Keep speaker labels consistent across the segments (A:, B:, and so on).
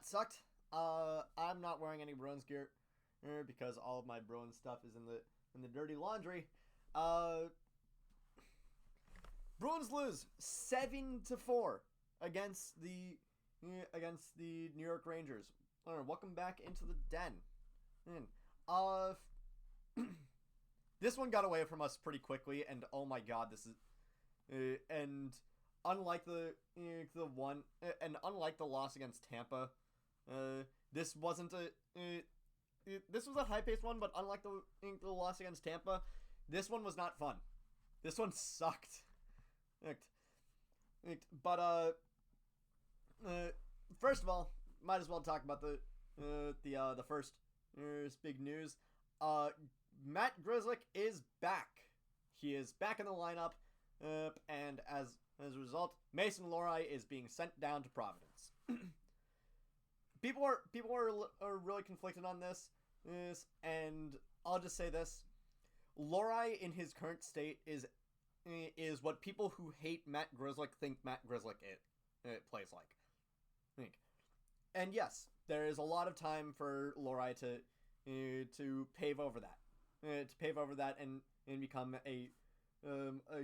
A: sucked. I'm not wearing any Bruins gear because all of my Bruins stuff is in the dirty laundry. Bruins lose 7-4 against the New York Rangers. Welcome back into the den. This one got away from us pretty quickly, and oh my god, this is and unlike unlike the loss against Tampa, this wasn't this was a high-paced one, but unlike the loss against Tampa, this one was not fun. This one sucked. But first of all, might as well talk about the first big news. Matt Grzelcyk is back. He is back in the lineup, and as a result, Mason Lohrei is being sent down to Providence. People are really conflicted on this, and I'll just say this: Lohrei in his current state is what people who hate Matt Grzelcyk think Matt Grzelcyk plays like. And yes, there is a lot of time for Lohrei to pave over that, and become a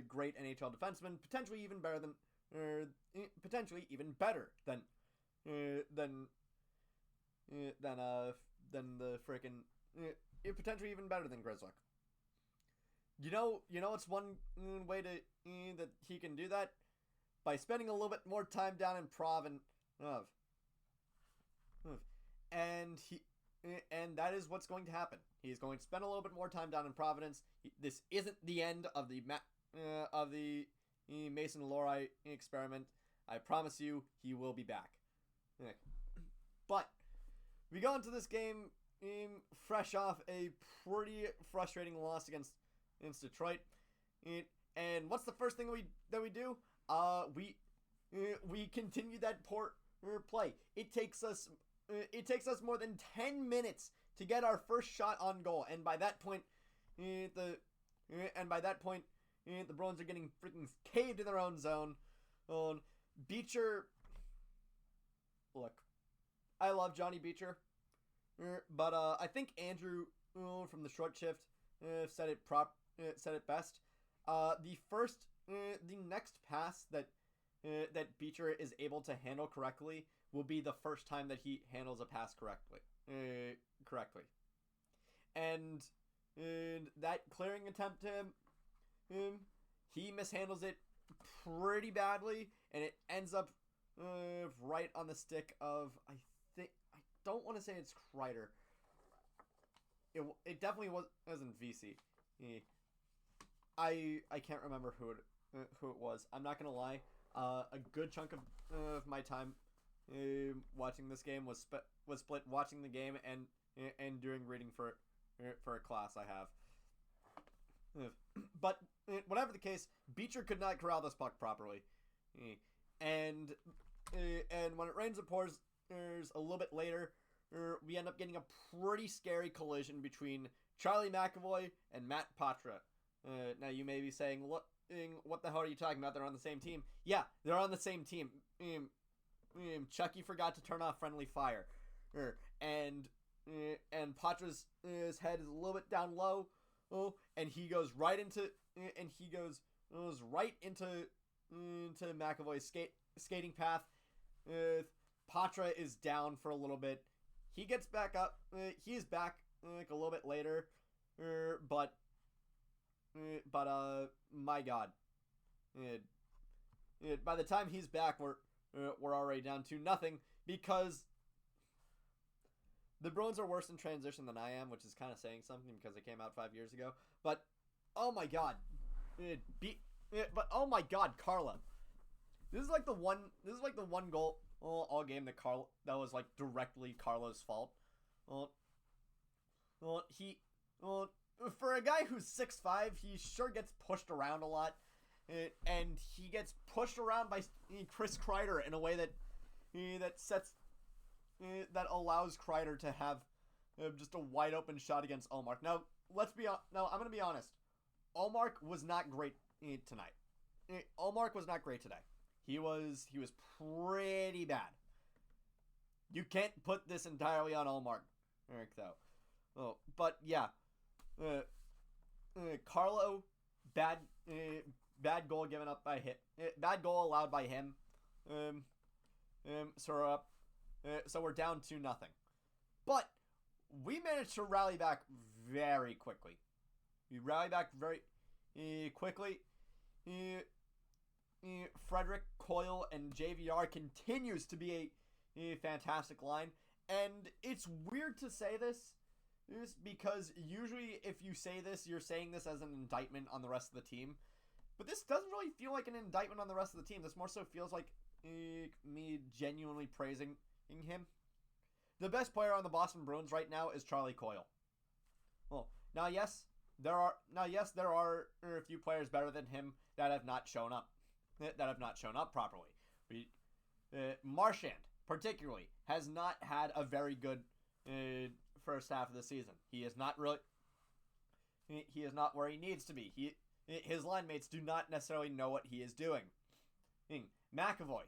A: great NHL defenseman, potentially even better than the freaking potentially even better than Grzelcyk. You know, it's one way that he can do that by spending a little bit more time down in Providence, and that is what's going to happen. He's going to spend a little bit more time down in Providence. This isn't the end of the Mason Lohrei experiment. I promise you, he will be back. But we go into this game fresh off a pretty frustrating loss against Detroit. And what's the first thing that we do? We continue that poor play. It takes us more than 10 minutes to get our first shot on goal, and by that point, the Bruins are getting freaking caved in their own zone. Beecher, look, I love Johnny Beecher, but I think Andrew from the short shift said it best. The next pass that Beecher is able to handle correctly will be the first time that he handles a pass correctly. And that clearing attempt to him, he mishandles it pretty badly, and it ends up right on the stick of, I don't want to say it's Kreider. It definitely wasn't VC. I can't remember who it was. I'm not gonna lie. A good chunk of my time watching this game was split watching the game and doing reading for a class I have. But whatever the case, Beecher could not corral this puck properly, and when it rains it pours. A little bit later, we end up getting a pretty scary collision between Charlie McAvoy and Matt Patra. Now you may be saying, "What the hell are you talking about? They're on the same team." Yeah, they're on the same team. Chucky forgot to turn off friendly fire, and Patra's head is a little bit down low, and he goes right into McAvoy's skating path. Patra is down for a little bit. He gets back up. He's back like a little bit later, but my God, by the time he's back, we're already down 2-0 because the Bruins are worse in transition than I am, which is kind of saying something because they came out 5 years ago. But oh my God, oh my God, Carla, this is like the one goal all game that was like directly Carla's fault. For a guy who's 6'5", he sure gets pushed around a lot, and he gets pushed around by Chris Kreider in a way that allows Kreider to have just a wide open shot against Ullmark. Now I'm gonna be honest. Ullmark was not great tonight. Ullmark was not great today. He was pretty bad. You can't put this entirely on Allmark, Eric, though. Oh, but yeah, Carlo, bad goal given up by him. Bad goal allowed by him. So we're down 2-0. But we managed to rally back very quickly. We rally back very quickly. Frederick, Coyle, and JVR continues to be a fantastic line. And it's weird to say this because usually if you say this, you're saying this as an indictment on the rest of the team. But this doesn't really feel like an indictment on the rest of the team. This more so feels like me genuinely praising him. The best player on the Boston Bruins right now is Charlie Coyle. Well, now yes, there are a few players better than him that have not shown up. Properly. Marchand, particularly, has not had a very good first half of the season. He is not where he needs to be. His line mates do not necessarily know what he is doing. McAvoy,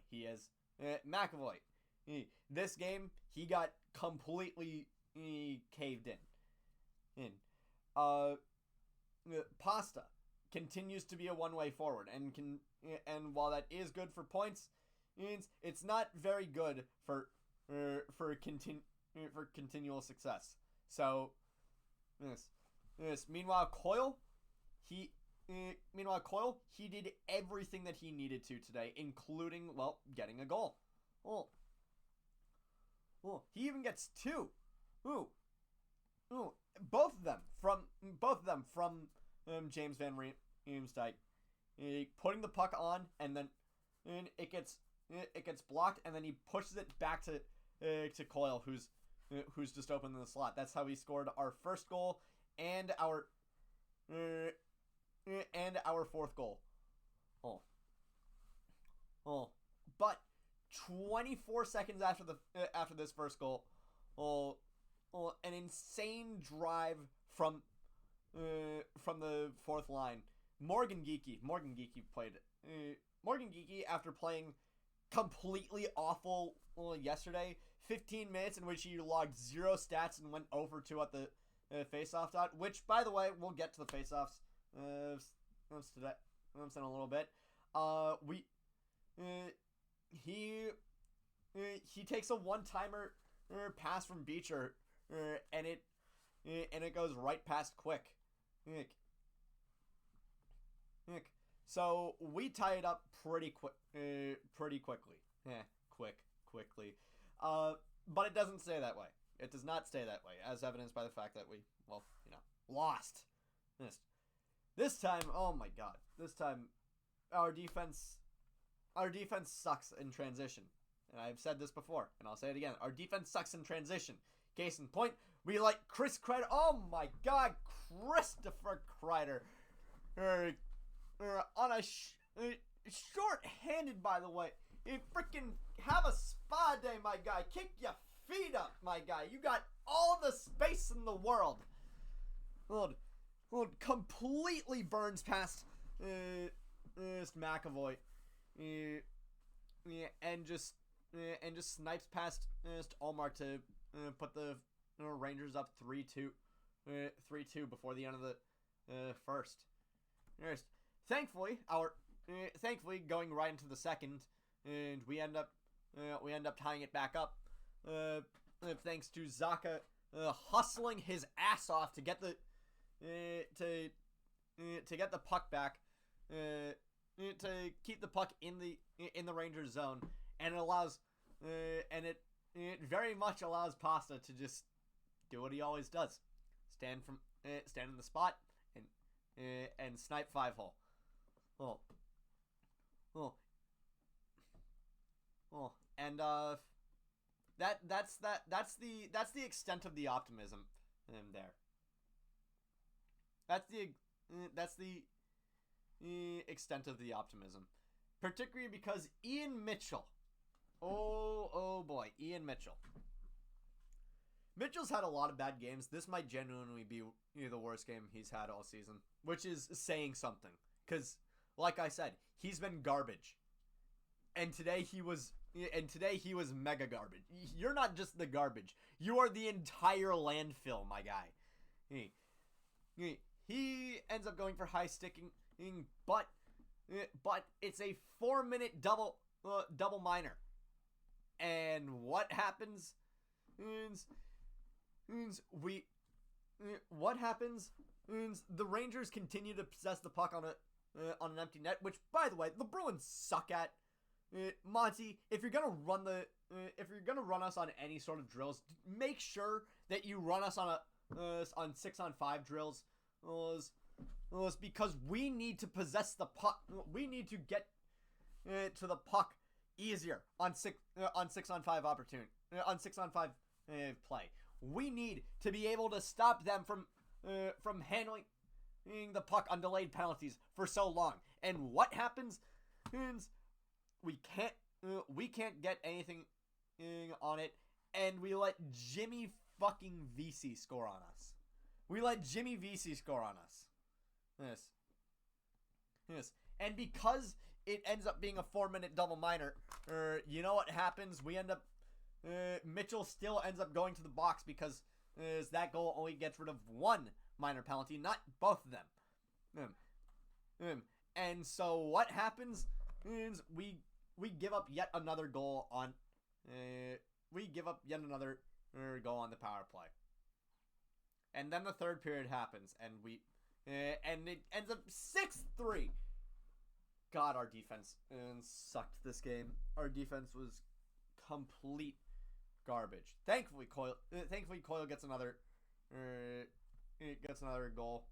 A: this game, he got completely caved in. Pasta continues to be a one-way forward, and while that is good for points, it's not very good for continual success. So, Meanwhile, Coyle, he did everything that he needed to today, including, well, getting a goal. He even gets 2. Both of them from James Van Riemsdyk, putting the puck on, and then it gets blocked, and then he pushes it back to Coyle, who's just open in the slot. That's how he scored our first goal and our fourth goal. But 24 seconds after this first goal, an insane drive from the fourth line. Morgan Geekie played. Morgan Geekie, after playing completely awful yesterday, 15 minutes in which he logged 0 stats and went over 2 at the face-off dot. Which, by the way, we'll get to the face-offs today. In a little bit. He takes a one-timer pass from Beecher, and it goes right past Quick. So we tie it up pretty quickly. Quickly. But it doesn't stay that way. It does not stay that way, as evidenced by the fact that we, lost. This time, oh my god. This time, our defense sucks in transition. And I've said this before, and I'll say it again. Our defense sucks in transition. Case in point, we let Chris Kreider, oh my god, Christopher Kreider, on a short-handed, by the way. You freaking have a spa day, my guy. Kick your feet up, my guy. You got all the space in the world. Completely burns past McAvoy, and just snipes past Allmark to put the Rangers up 3-2 before the end of the first. Thankfully, going right into the second, and we end up tying it back up. Thanks to Zaka hustling his ass off to get the puck back, to keep the puck in the Rangers zone, and it allows it very much allows Pasta to just do what he always does, stand in the spot and snipe 5-hole. And that's the extent of the optimism there. That's the extent of the optimism, particularly because Ian Mitchell. Oh boy, Ian Mitchell. Mitchell's had a lot of bad games. This might genuinely be the worst game he's had all season, which is saying something. Because, like I said, he's been garbage. And today he was and today he was mega garbage. You're not just the garbage. You are the entire landfill, my guy. He ends up going for high sticking, but it's a 4-minute double minor. And what happens? What happens? The Rangers continue to possess the puck on an empty net, which, by the way, the Bruins suck at. Monty, if you're gonna run us on any sort of drills, make sure that you run us on 6-on-5 drills, because we need to possess the puck. We need to get to the puck easier on 6-on-5 opportunity, on 6-on-5 play. We need to be able to stop them from handling the puck on delayed penalties for so long. And what happens? We can't get anything on it, and we let Jimmy fucking Vesey score on us. Yes. And because it ends up being a 4-minute double minor, you know what happens? We end up Mitchell still ends up going to the box because that goal only gets rid of one minor penalty, not both of them. And so what happens is we give up yet another goal on goal on the power play. And then the third period happens, and it ends up 6-3. God, our defense sucked this game. Our defense was complete garbage. Thankfully, Coyle gets another goal.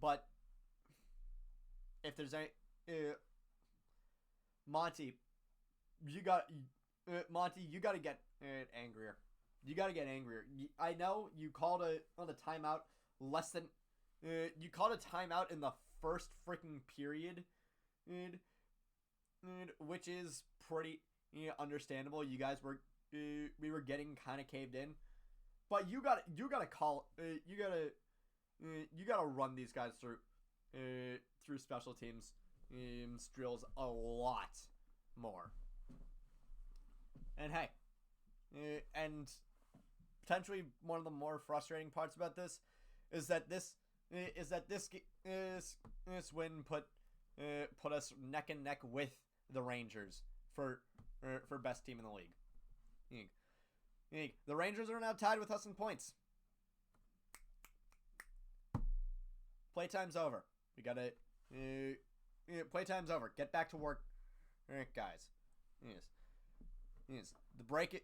A: But if there's any Monty, you got to get angrier. You got to get angrier. I know you called a timeout less than you called a timeout in the first freaking period, which is pretty understandable. You guys were we were getting kind of caved in, but you got to run these guys through special teams drills a lot more. And hey, and potentially one of the more frustrating parts about this is that this win put us neck and neck with the Rangers for best team in the league. The Rangers are now tied with us in points. Playtime's over. We gotta playtime's over. Get back to work, guys. Yes. The break.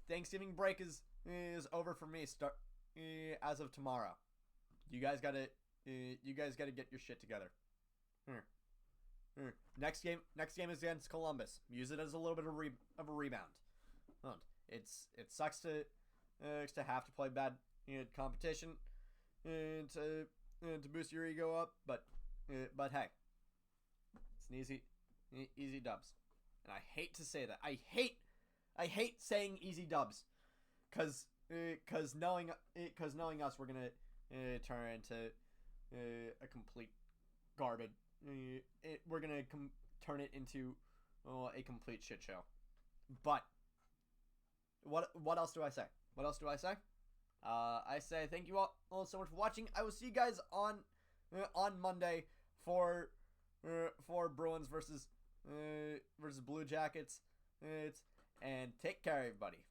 A: Thanksgiving break is over for me. Start as of tomorrow. You guys gotta get your shit together. Next game is against Columbus. Use it as a little bit of a rebound. It sucks to have to play bad competition to boost your ego up, but hey, it's an easy dubs. And I hate to say that. I hate saying easy dubs, cause knowing us, we're gonna turn into a complete garbage. We're gonna turn it into a complete shit show. But what else do I say? I say thank you all so much for watching. I will see you guys on Monday for Bruins versus Blue Jackets. And take care, everybody.